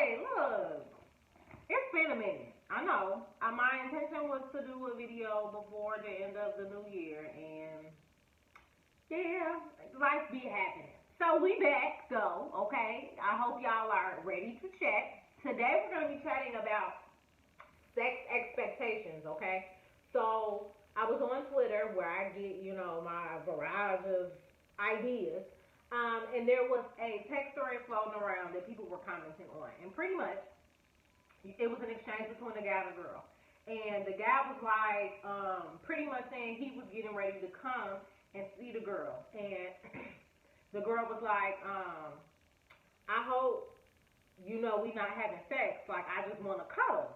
Hey, look, it's been a minute. I know. My intention was to do a video before the end of the new year, and yeah, life be happening. So we back, though, okay? I hope y'all are ready to chat. Today we're going to be chatting about sex expectations, okay? So I was on Twitter where I get, my variety of ideas. And there was a text thread floating around that people were commenting on. And pretty much it was an exchange between a guy and a girl. And the guy was like, pretty much saying he was getting ready to come and see the girl. And the girl was like, I hope, we not having sex. Like, I just want to cuddle.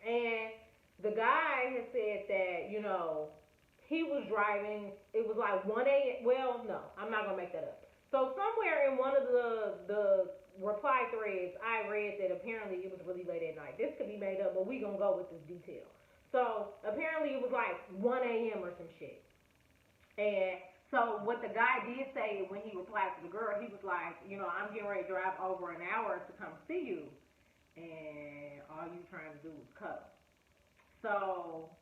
And the guy had said that, he was driving. It was like 1 a.m. Well, no, I'm not going to make that up. So somewhere in one of the reply threads, I read that apparently it was really late at night. This could be made up, but we going to go with this detail. So apparently it was like 1 a.m. or some shit. And so what the guy did say when he replied to the girl, he was like, I'm getting ready to drive over an hour to come see you. And all you trying to do is cuddle. So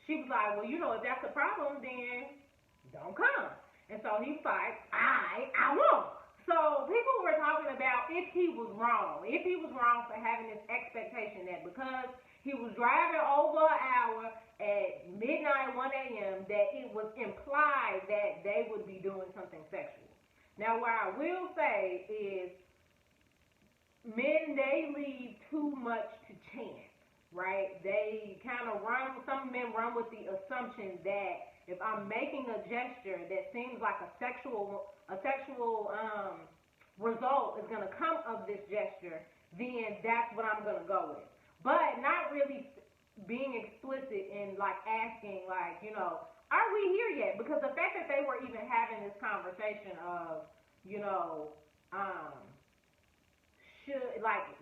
she was like, well, if that's the problem, then don't come. And so he was like, I won't. So people were talking about if he was wrong. If he was wrong for having this expectation that because he was driving over an hour at midnight, 1 a.m., that it was implied that they would be doing something sexual. Now, what I will say is men, they leave too much to chance, right? They kind of some men run with the assumption that if I'm making a gesture that seems like a sexual result is going to come of this gesture, then that's what I'm going to go with. But not really being explicit and like asking, like, are we here yet? Because the fact that they were even having this conversation of,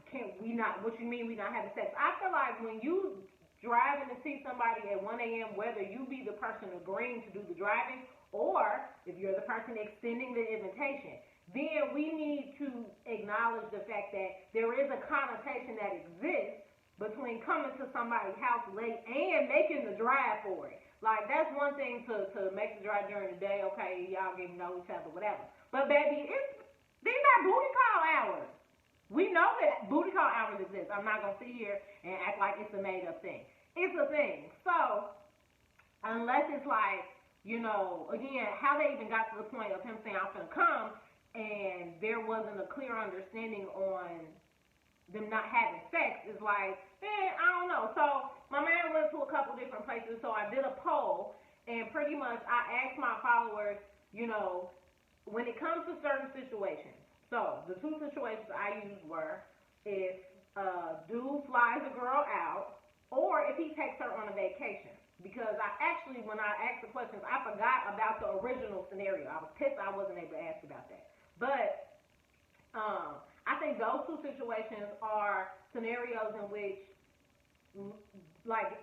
can we not, what you mean we not having sex? I feel like when you driving to see somebody at 1 a.m., whether you be the person agreeing to do the driving or if you're the person extending the invitation, then we need to acknowledge the fact that there is a connotation that exists between coming to somebody's house late and making the drive for it. Like, that's one thing to make the drive during the day, okay, y'all getting to know each other, whatever. But baby, these are booty call hours. We know that booty call hours exist. I'm not going to sit here and act like it's a made up thing. It's a thing. So, unless it's like, again, how they even got to the point of him saying, I'm going to come, and there wasn't a clear understanding on them not having sex, is like, I don't know. So, my man went to a couple different places, so I did a poll, and pretty much I asked my followers, when it comes to certain situations, so the two situations I used were if a dude flies a girl out or if he takes her on a vacation. Because when I asked the questions, I forgot about the original scenario. I was pissed I wasn't able to ask about that. But I think those two situations are scenarios in which, like,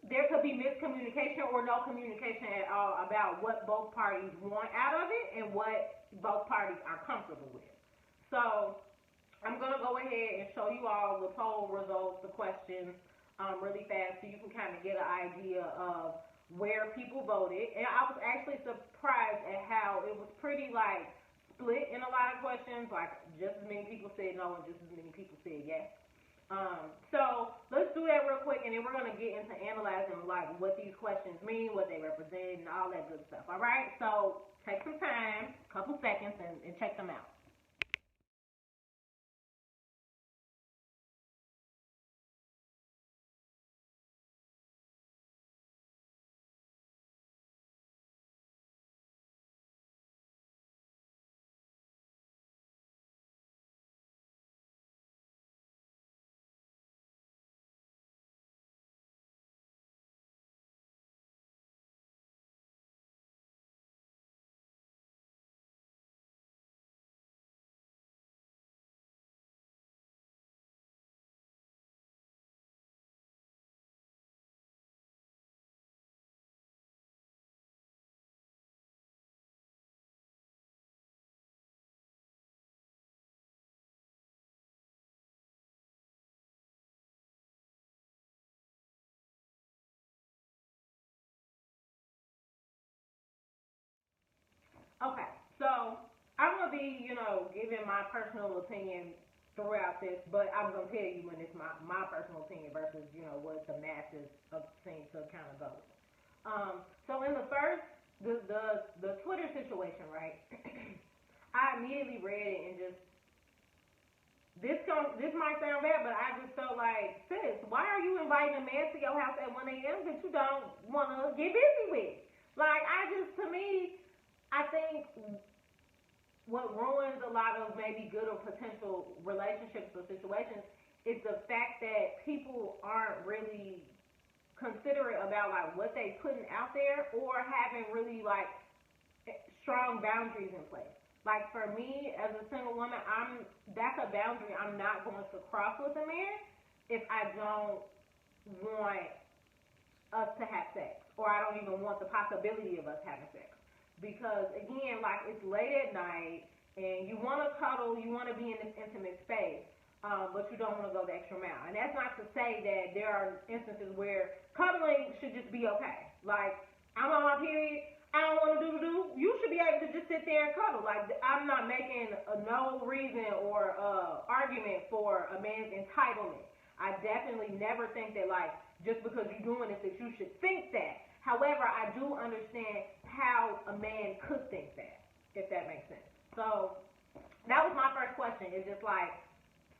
there could be miscommunication or no communication at all about what both parties want out of it and what both parties are comfortable with. So I'm going to go ahead and show you all the poll results, the questions, really fast so you can kind of get an idea of where people voted. And I was actually surprised at how it was pretty, like, split in a lot of questions. Like, just as many people said no and just as many people said yes. So let's do that real quick, and then we're going to get into analyzing like what these questions mean, what they represent, and all that good stuff. All right, so take some time, a couple seconds, and check them out. be, giving my personal opinion throughout this, but I'm gonna tell you when it's my personal opinion versus, what the masses of seem to kind of go. So in the first, the Twitter situation, right? I immediately read it and just this might sound bad, but I just felt like, sis, why are you inviting a man to your house at 1 a.m. that you don't want to get busy with? Like, to me, I think what ruins a lot of maybe good or potential relationships or situations is the fact that people aren't really considerate about like what they putting out there or having really like strong boundaries in place. Like for me as a single woman, that's a boundary I'm not going to cross with a man if I don't want us to have sex or I don't even want the possibility of us having sex. Because again, like it's late at night and you want to cuddle, you want to be in this intimate space, but you don't want to go the extra mile. And that's not to say that there are instances where cuddling should just be okay. Like I'm on my period, I don't want to do. You should be able to just sit there and cuddle. Like I'm not making no reason or argument for a man's entitlement. I definitely never think that like just because you're doing this that you should think that. However, I do understand how a man could think that, if that makes sense. So that was my first question. It's just like,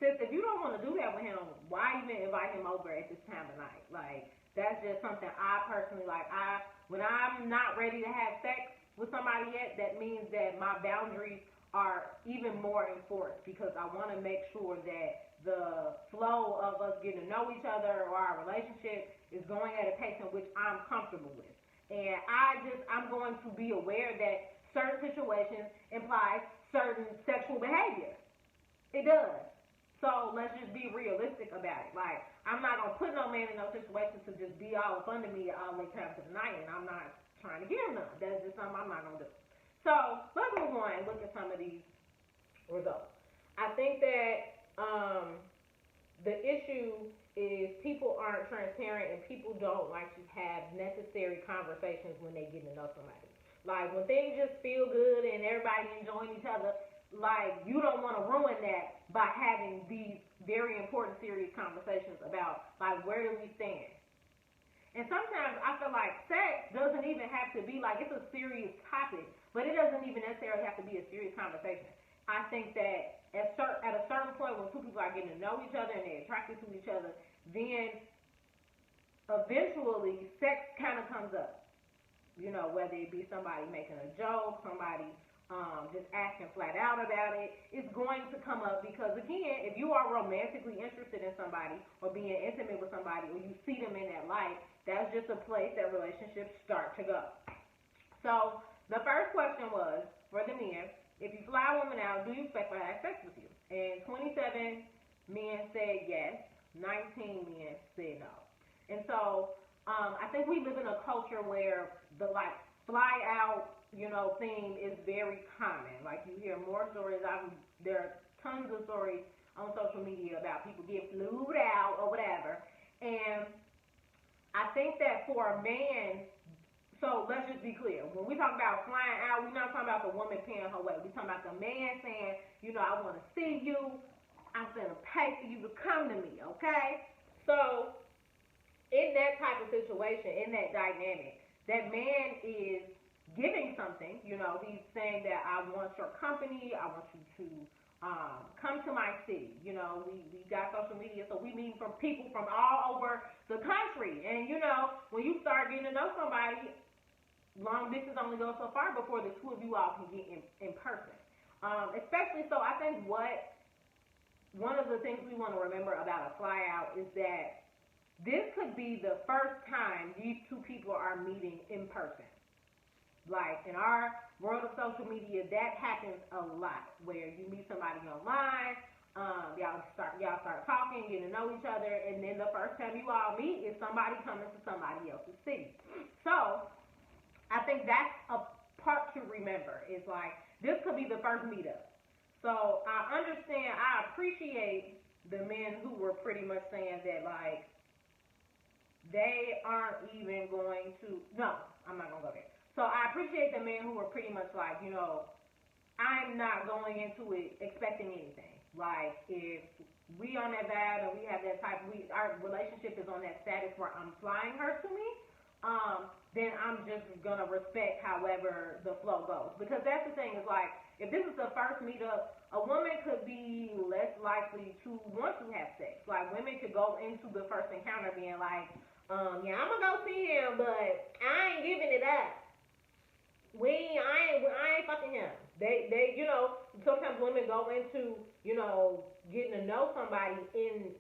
sis, if you don't want to do that with him, why even invite him over at this time of night? Like that's just something I personally like. When I'm not ready to have sex with somebody yet, that means that my boundaries are even more enforced because I want to make sure that the flow of us getting to know each other or our relationship is going at a pace in which I'm comfortable with. And I'm going to be aware that certain situations imply certain sexual behavior. It does. So let's just be realistic about it. Like, I'm not going to put no man in no situation to just be all up under me all the time to the night, and I'm not trying to give him none. That's just something I'm not going to do. So let's move on and look at some of these results. I think that the issue is people aren't transparent and people don't like to have necessary conversations when they get to know somebody. Like when things just feel good and everybody enjoying each other, like you don't want to ruin that by having these very important serious conversations about like where do we stand. And sometimes I feel like sex doesn't even have to be like it's a serious topic, but it doesn't even necessarily have to be a serious conversation. I think that at a certain point when two people are getting to know each other and they're attracted to each other, then eventually sex kind of comes up. Whether it be somebody making a joke, somebody just asking flat out about it, it's going to come up because again, if you are romantically interested in somebody or being intimate with somebody or you see them in that light, that's just a place that relationships start to go. So the first question was for the men, if you fly a woman out, do you expect her to have sex with you? And 27 men said yes, 19 men said no. And so I think we live in a culture where the like fly out, thing is very common. Like you hear more stories. There are tons of stories on social media about people getting flued out or whatever. And I think that for a man, so let's just be clear. When we talk about flying out, we're not talking about the woman paying her way. We're talking about the man saying, I want to see you. I'm going to pay for you to come to me, okay? So in that type of situation, in that dynamic, that man is giving something. He's saying that I want your company. I want you to come to my city. We got social media, so we meet from people from all over the country. And, when you start getting to know somebody, long distance only goes so far before the two of you all can get in person. Especially so, I think one of the things we want to remember about a fly out is that this could be the first time these two people are meeting in person. Like in our world of social media, that happens a lot where you meet somebody online, y'all start talking, getting to know each other, and then the first time you all meet is somebody coming to somebody else's city. So I think that's a part to remember. It's like, this could be the first meetup. So I understand, I appreciate the men who were pretty much saying that, like, they aren't even going to, no, I'm not going to go there. So I appreciate the men who were pretty much like, I'm not going into it expecting anything. Like if we on that vibe and we have that type, we our relationship is on that status where I'm flying her to me. Then I'm just gonna respect however the flow goes because that's the thing is like if this is the first meetup, a woman could be less likely to want to have sex. Like women could go into the first encounter being like, yeah, I'm gonna go see him, but I ain't giving it up. I ain't fucking him. Sometimes women go into, getting to know somebody in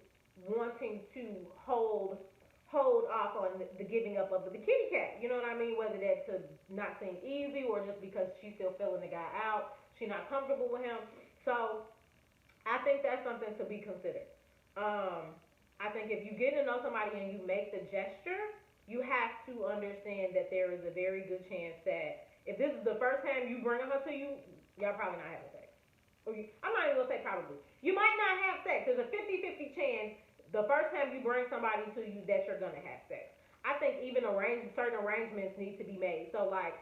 wanting to hold off on the giving up of the kitty cat. You know what I mean? Whether that's to not seem easy or just because she's still feeling the guy out, she's not comfortable with him. So I think that's something to be considered. I think if you get to know somebody and you make the gesture, you have to understand that there is a very good chance that if this is the first time you bring her to you, y'all probably not having sex. I'm not even gonna say probably. You might not have sex. There's a 50-50 chance the first time you bring somebody to you that you're gonna have sex. I think even certain arrangements need to be made. So like,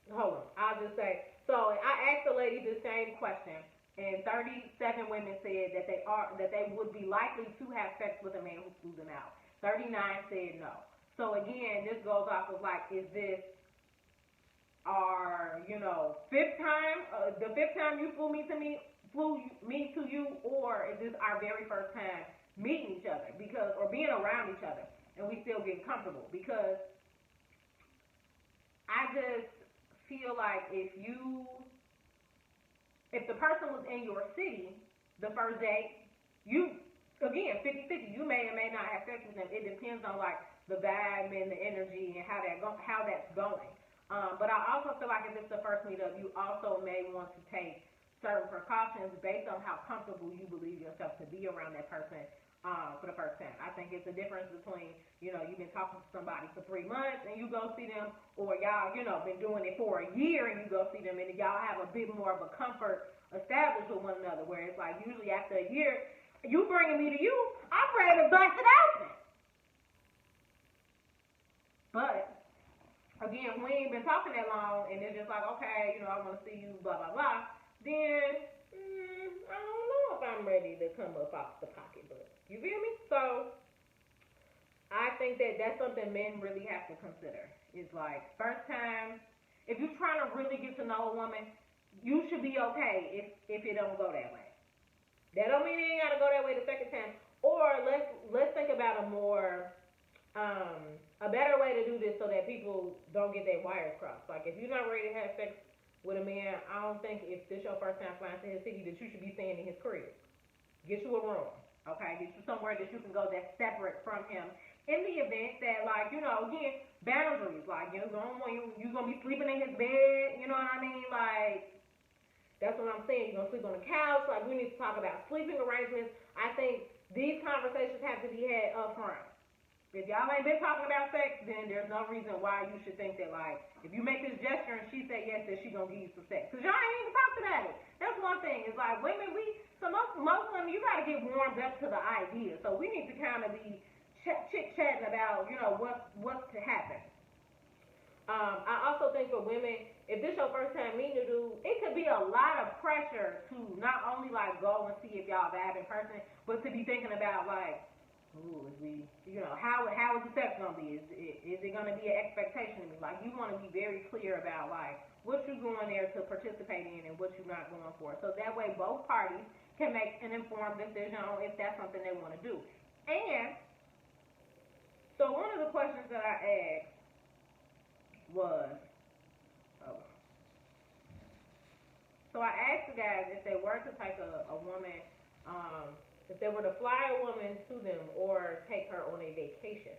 hold on, I'll just say. So I asked the lady the same question, and 37 women said that they would be likely to have sex with a man who flew them out. 39 said no. So again, this goes off of like, is this our fifth time, the fifth time you flew me to you, or is this our very first time meeting each other or being around each other, and we still get comfortable? Because I just feel like if the person was in your city the first date, you again 50-50, you may or may not have sex with them. It depends on like the vibe and the energy and how that's going. But I also feel like if it's the first meetup, you also may want to take certain precautions based on how comfortable you believe yourself to be around that person for the first time. I think it's a difference between, you've been talking to somebody for 3 months and you go see them, or y'all, been doing it for a year and you go see them and y'all have a bit more of a comfort established with one another, where it's like usually after a year, you bringing me to you, I'm ready to bust it open. But again, we ain't been talking that long, and it's just like, okay, I want to see you, blah, blah, blah, then I don't know if I'm ready to come up off the pocketbook. You feel me? So I think that that's something men really have to consider. It's like, first time, if you're trying to really get to know a woman, you should be okay if it don't go that way. That don't mean it ain't got to go that way the second time. Or let's think about a better way to do this so that people don't get their wires crossed. Like if you're not ready to have sex with a man, I don't think if this your first time flying to his city that you should be staying in his crib. Get you a room, okay? Get you somewhere that you can go that's separate from him. In the event that, like, again, boundaries. Like, you're gonna be sleeping in his bed. You know what I mean? Like, that's what I'm saying. You're gonna sleep on the couch. Like, we need to talk about sleeping arrangements. I think these conversations have to be had up front. If y'all ain't been talking about sex, then there's no reason why you should think that, like, if you make this gesture and she say yes, that she gonna give you some sex. Because y'all ain't even talked about it. That's one thing. It's like, women, most women, you gotta get warmed up to the idea. So we need to kind of be chit-chatting about, what's to happen. I also think for women, if this your first time meeting a dude, it could be a lot of pressure to not only, like, go and see if y'all vibe in person, but to be thinking about, like, ooh, how is the sex gonna be? Is it gonna be an expectation of me? Like, you want to be very clear about like what you're going there to participate in and what you're not going for. So that way, both parties can make an informed decision on if that's something they want to do. And so one of the questions that I asked was, so I asked the guys if they were to take a woman. If they were to fly a woman to them or take her on a vacation,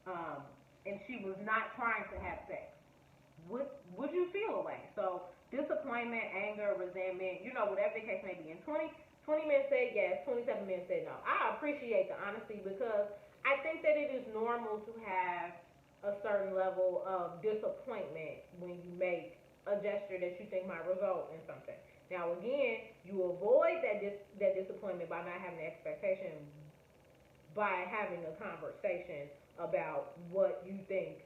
and she was not trying to have sex, would you feel away? So disappointment, anger, resentment, whatever the case may be. And 20 men said yes, 27 men said no. I appreciate the honesty because I think that it is normal to have a certain level of disappointment when you make a gesture that you think might result in something. Now, again, you avoid that disappointment by not having an expectation, by having a conversation about what you think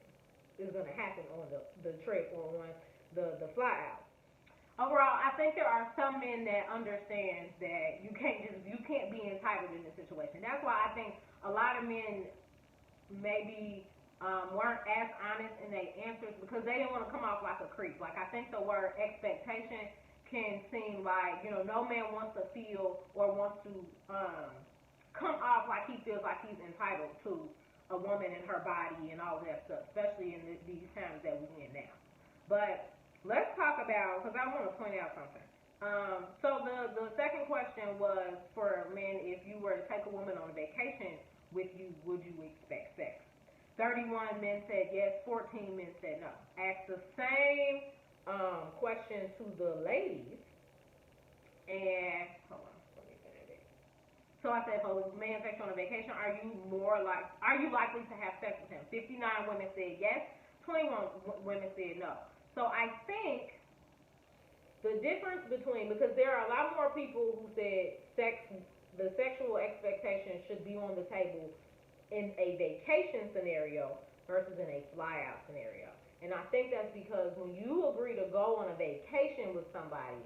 is going to happen on the trip or on the fly out. Overall, I think there are some men that understand that you can't be entitled in this situation. That's why I think a lot of men maybe weren't as honest in their answers because they didn't want to come off like a creep. Like I think the word expectation can seem like no man wants to feel or wants to come off like he feels like he's entitled to a woman and her body and all that stuff, especially in these times that we're in now. But let's talk about because I want to point out something. So the second question was for men: if you were to take a woman on a vacation with you, would you expect sex? 31 men said yes, 14 men said no. Asked the same question to the ladies, and hold on, let me finish it. So I said, if a man takes you on a vacation, are you likely to have sex with him? 59 women said yes, 21 women said no. So I think the difference between because there are a lot more people who said the sexual expectation should be on the table in a vacation scenario versus in a fly out scenario. And I think that's because when you agree to go on a vacation with somebody,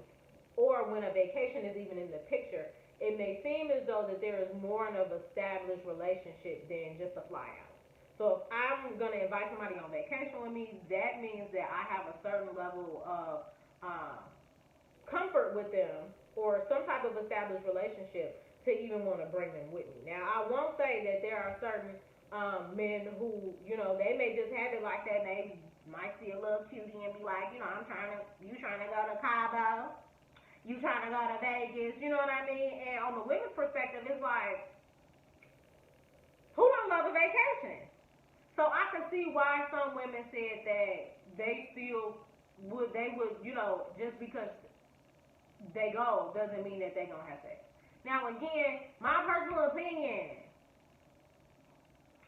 or when a vacation is even in the picture, it may seem as though that there is more of an established relationship than just a fly out. So if I'm going to invite somebody on vacation with me, that means that I have a certain level of comfort with them or some type of established relationship to even want to bring them with me. Now, I won't say that there are certain men who, they may just have it like that and they might see a little cutie and be like, you trying to go to Cabo, you trying to go to Vegas, you know what I mean? And on the women's perspective, it's like, who don't love a vacation? So I can see why some women said that they feel they would, just because they go doesn't mean that they gonna have sex. Now again, my personal opinion,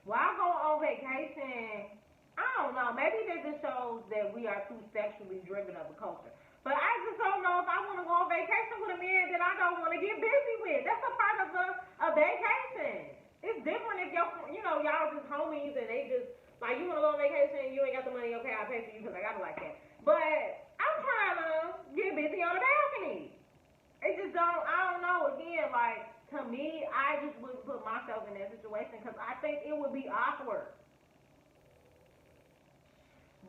while I go on vacation, I don't know, maybe that just shows that we are too sexually driven of a culture. But I just don't know if I want to go on vacation with a man that I don't want to get busy with. That's a part of a vacation. It's different if y'all just homies and they just, like, you want to go on vacation and you ain't got the money, okay, I'll pay for you because I got it like that. But I'm trying to get busy on the balcony. It just I don't know, again, like, to me, I just wouldn't put myself in that situation because I think it would be awkward.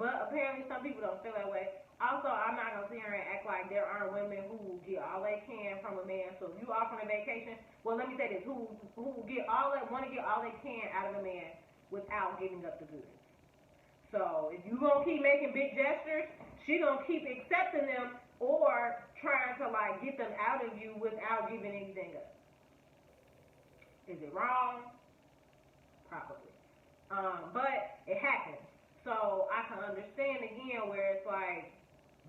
But apparently some people don't feel that way. Also, I'm not going to sit here and act like there aren't women who get all they can from a man. So if you off on a vacation, well, let me say this, who want to get all they can out of a man without giving up the goods. So if you going to keep making big gestures, she going to keep accepting them or trying to, like, get them out of you without giving anything up. Is it wrong? Probably. But it happens. So I can understand again where it's like,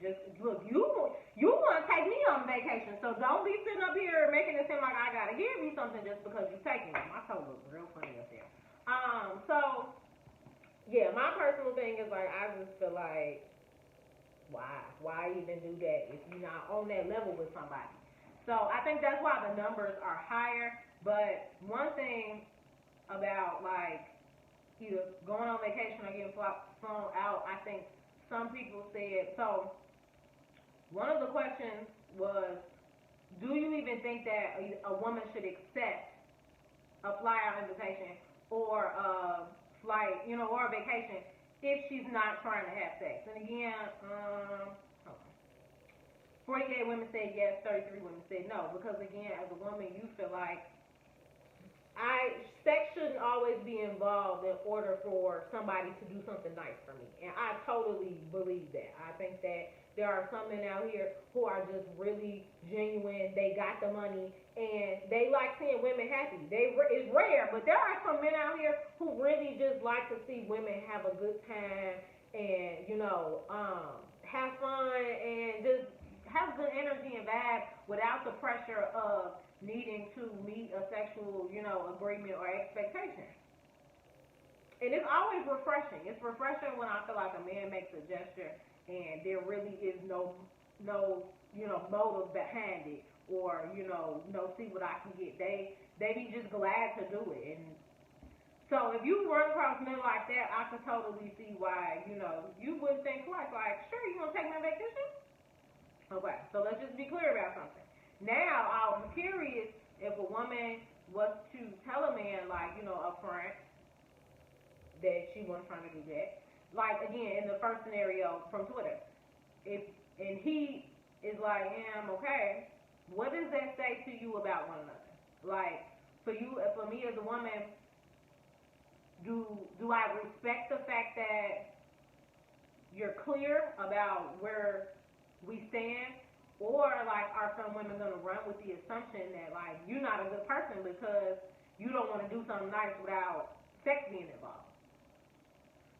just look, you want to take me on vacation, so don't be sitting up here making it seem like I gotta give you something just because you're taking me. My toe looks real funny up there. So yeah, my personal thing is like I just feel like why even do that if you're not on that level with somebody? So I think that's why the numbers are higher. But one thing about like either going on vacation or getting flown out, I think some people said so. One of the questions was, do you even think that a woman should accept a fly-out invitation or a flight, or a vacation if she's not trying to have sex? And again, 48 women said yes, 33 women said no. Because again, as a woman, you feel like sex shouldn't always be involved in order for somebody to do something nice for me. And I totally believe that. I think that there are some men out here who are just really genuine. They got the money and they like seeing women happy. It's rare, but there are some men out here who really just like to see women have a good time and, have fun and just have good energy and vibe without the pressure of needing to meet a sexual, agreement or expectation. And it's always refreshing. It's refreshing when I feel like a man makes a gesture and there really is no motive behind it or, no see what I can get. They be just glad to do it. And so if you run across men like that, I could totally see why, you wouldn't think twice. Like, sure, you want to take me on vacation? Okay, so let's just be clear about something. Now, I'm curious if a woman was to tell a man, like, up front, that she wasn't trying to do that. Like, again, in the first scenario from Twitter, if and he is like, yeah, I'm okay. What does that say to you about one another? Like, for me as a woman, do I respect the fact that you're clear about where we stand, or like are some women gonna run with the assumption that like you're not a good person because you don't want to do something nice without sex being involved?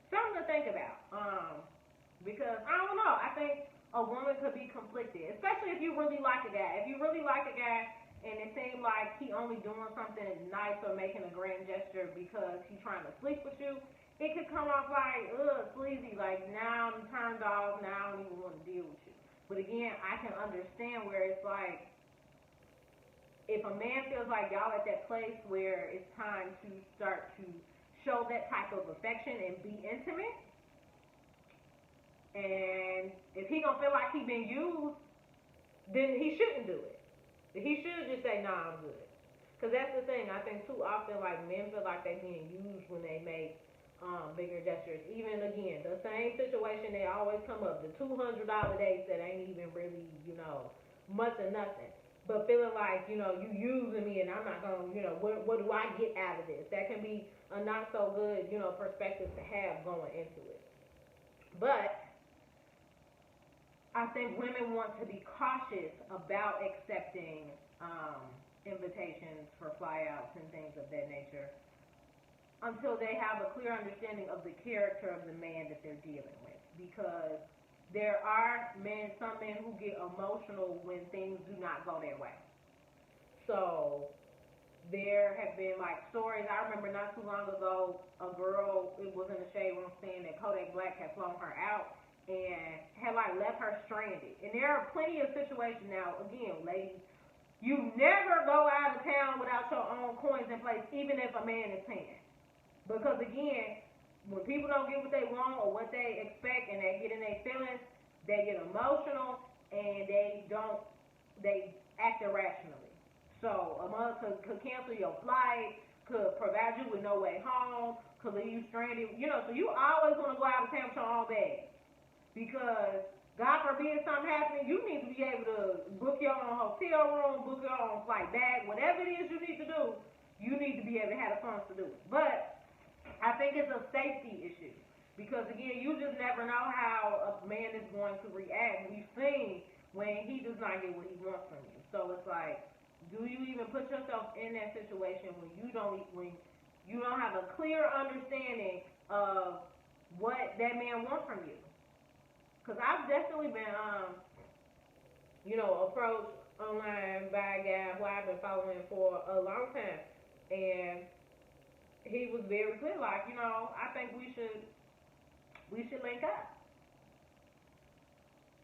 Something to think about. Because I don't know. I think a woman could be conflicted, especially if you really like a guy. If you really like a guy and it seems like he only doing something nice or making a grand gesture because he's trying to sleep with you, it could come off like, sleazy, like now I'm turned off, now I don't even want to deal with you. But again, I can understand where it's like, if a man feels like y'all at that place where it's time to start to show that type of affection and be intimate, and if he gonna feel like he been used, then he shouldn't do it. He should just say, nah, I'm good. Because that's the thing. I think too often, like, men feel like they being used when they make bigger gestures. Even, again, the same situation, they always come up. The $200 dates that ain't even really, much or nothing. But feeling like, you using me and I'm not going to, what do I get out of this? That can be a not so good, perspective to have going into it. But I think women want to be cautious about accepting invitations for flyouts and things of that nature until they have a clear understanding of the character of the man that they're dealing with. Because there are some men who get emotional when things do not go their way. So there have been like stories. I remember not too long ago, a girl, it was in the shade room, saying that Kodak Black had flown her out and had like left her stranded. And there are plenty of situations now. Again, ladies, you never go out of town without your own coins in place, even if a man is paying. Because again, when people don't get what they want or what they expect, and they get in their feelings, they get emotional and they act irrationally. So a month could cancel your flight, could provide you with no way home, could leave you stranded. So you always want to go out of town with your own bag. Because God forbid something happens, you need to be able to book your own hotel room, book your own flight back, whatever it is you need to do, you need to be able to have the funds to do it. But I think it's a safety issue. Because again, you just never know how a man is going to react. We've seen when he does not get what he wants from you. So it's like, do you even put yourself in that situation when you don't have a clear understanding of what that man wants from you? Because I've definitely been, approached online by a guy who I've been following for a long time. And he was very clear, like, I think we should link up.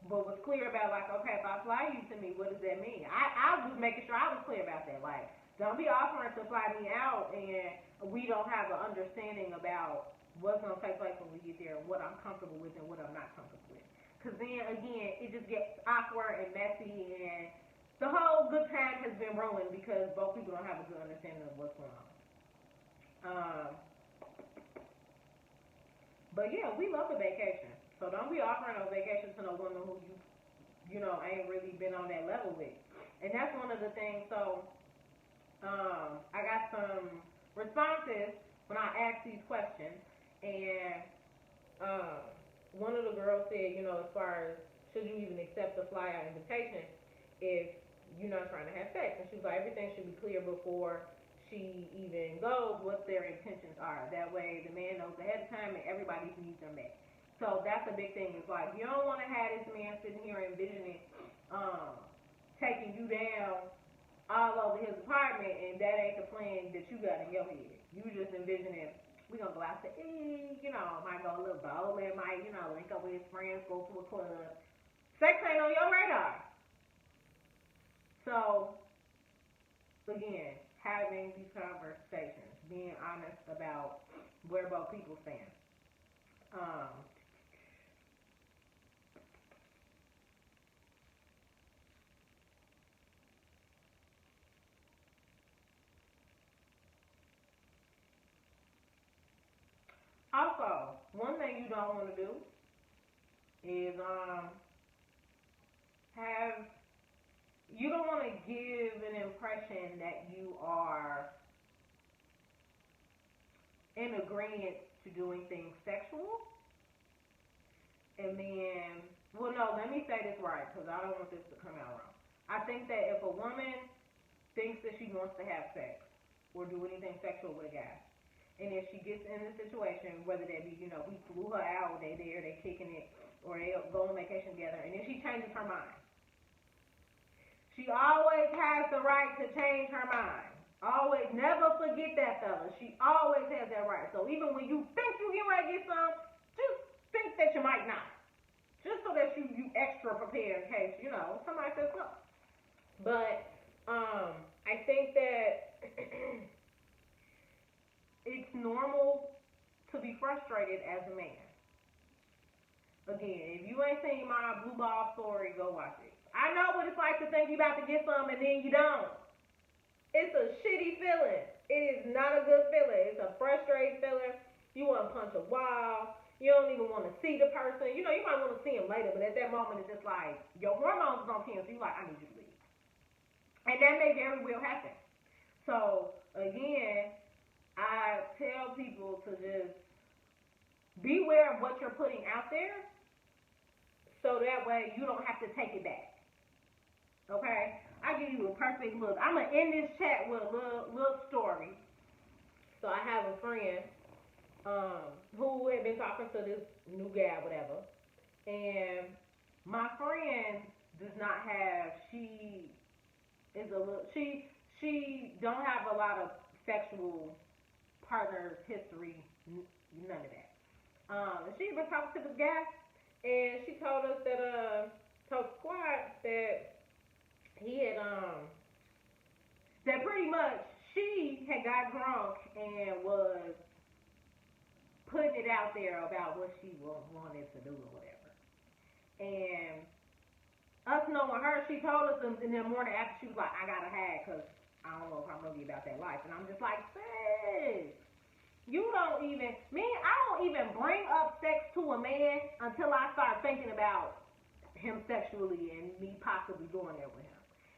But was clear about, like, okay, if I fly you to me, what does that mean? I was making sure I was clear about that. Like, don't be offering to fly me out and we don't have an understanding about what's going to take place when we get there, what I'm comfortable with and what I'm not comfortable with. Because then, again, it just gets awkward and messy, and the whole good time has been ruined because both people don't have a good understanding of what's going on. But, yeah, we love a vacation. So don't be offering a vacation to no woman who ain't really been on that level with. And that's one of the things. So I got some responses when I asked these questions, and one of the girls said, as far as should you even accept a fly out invitation if you're not trying to have sex? And she was like, everything should be clear before she even goes what their intentions are. That way the man knows ahead of time and everybody's needs are met. So that's a big thing. It's like, you don't want to have this man sitting here envisioning taking you down all over his apartment, and that ain't the plan that you got in your head. You just envisioning, we gonna go out to eat, might go a little bowling, might, link up with his friends, go to a club. Sex ain't on your radar. So, again, having these conversations, being honest about where both people stand. one thing you don't want to do is have you don't want to give an impression that you are in agreement to doing things sexual, and then, well, no, let me say this right, because I don't want this to come out wrong. I think that if a woman thinks that she wants to have sex or do anything sexual with a guy, and if she gets in a situation, whether that be, we flew her out, they there, they kicking it, or they go on vacation together, and then she changes her mind. She always has the right to change her mind. Always, never forget that, fellas. She always has that right. So even when you think you get ready to get some, just think that you might not. Just so that you extra prepare in case, somebody says no. But I think that it's normal to be frustrated as a man. Again, if you ain't seen my blue ball story, go watch it. I know what it's like to think you about to get some and then you don't. It's a shitty feeling. It is not a good feeling. It's a frustrating feeling. You want to punch a wall. You don't even want to see the person. You might want to see him later, but at that moment, it's just like your hormones is on 10, so you're like, I need you to leave. And that may very well happen. So, again, I tell people to just beware of what you're putting out there so that way you don't have to take it back. Okay? I'll give you a perfect look. I'm going to end this chat with a little story. So I have a friend who had been talking to this new guy, whatever. And my friend does not have, she don't have a lot of sexual partners history, none of that. And she had been talking to this guy, and she told us that, told Squad that he had, that pretty much she had got drunk and was putting it out there about what she wanted to do or whatever. And us knowing her, she told us in the morning after, she was like, I gotta have, because I don't know if I'm really about that life. And I'm just like, sis, I don't even bring up sex to a man until I start thinking about him sexually and me possibly going there with him.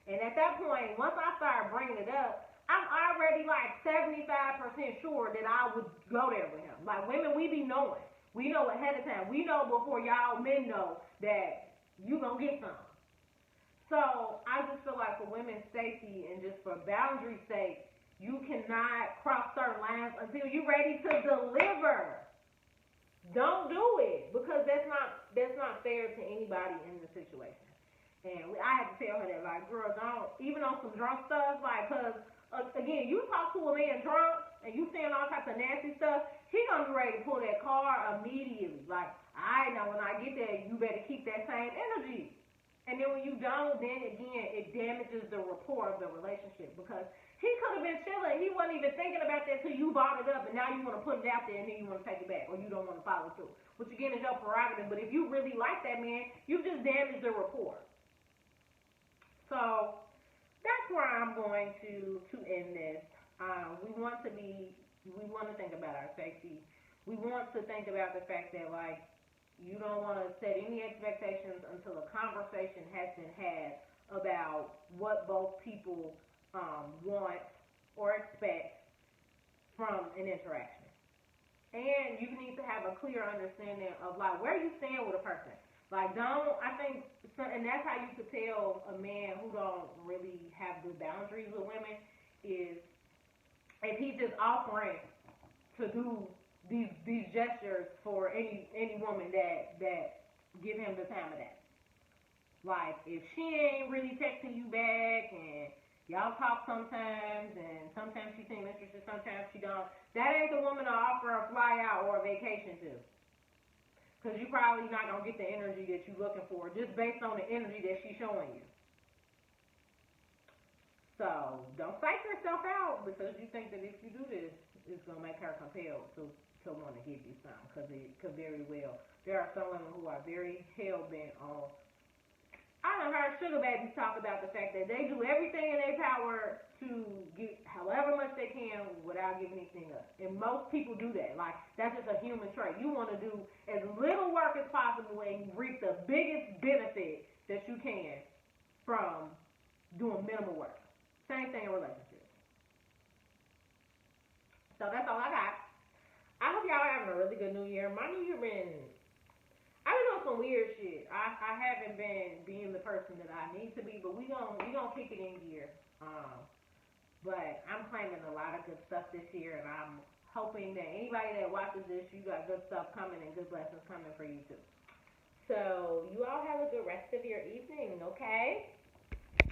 And at that point, once I start bringing it up, I'm already like 75% sure that I would go there with him. Like women, we be knowing. We know ahead of time. We know before y'all men know that you gonna get some. So I just feel like for women's safety and just for boundary's sake, you cannot cross certain lines until you're ready to deliver. Don't do it because that's not fair to anybody in the situation. And I had to tell her that, like, girl, don't, even on some drunk stuff, like, because, again, you talk to a man drunk and you saying all types of nasty stuff, he gonna be ready to pull that car immediately. Like, I know when I get there, you better keep that same energy. And then when you don't, then again, it damages the rapport of the relationship because he could have been chilling. He wasn't even thinking about that till you brought it up, and now you want to put it out there, and then you want to take it back, or you don't want to follow through. Which, again, is your prerogative. But if you really like that man, you just damaged the rapport. So that's where I'm going to end this. We want to think about our safety. We want to think about the fact that, like, you don't want to set any expectations until a conversation has been had about what both people want or expect from an interaction. And you need to have a clear understanding of, like, where you stand with a person. Like, and that's how you could tell a man who don't really have good boundaries with women is if he's just offering to do these gestures for any woman that give him the time of day. Like, if she ain't really texting you back and y'all talk sometimes and sometimes she seems interested, sometimes she don't, that ain't the woman to offer a fly out or a vacation to. Because you're probably not going to get the energy that you're looking for just based on the energy that she's showing you. So, don't psych yourself out because you think that if you do this, it's going to make her compelled to want to give you some. Because it could very well. There are some women who are very hell-bent on I done heard sugar babies talk about the fact that they do everything in their power to get however much they can without giving anything up. And most people do that. Like, that's just a human trait. You want to do as little work as possible and reap the biggest benefit that you can from doing minimal work. Same thing in relationships. So that's all I got. I hope y'all are having a really good new year. My new year been, I've been on some weird shit. I haven't been being the person that I need to be, but we gonna kick it in gear. But I'm claiming a lot of good stuff this year, and I'm hoping that anybody that watches this, you got good stuff coming and good blessings coming for you too. So you all have a good rest of your evening, okay?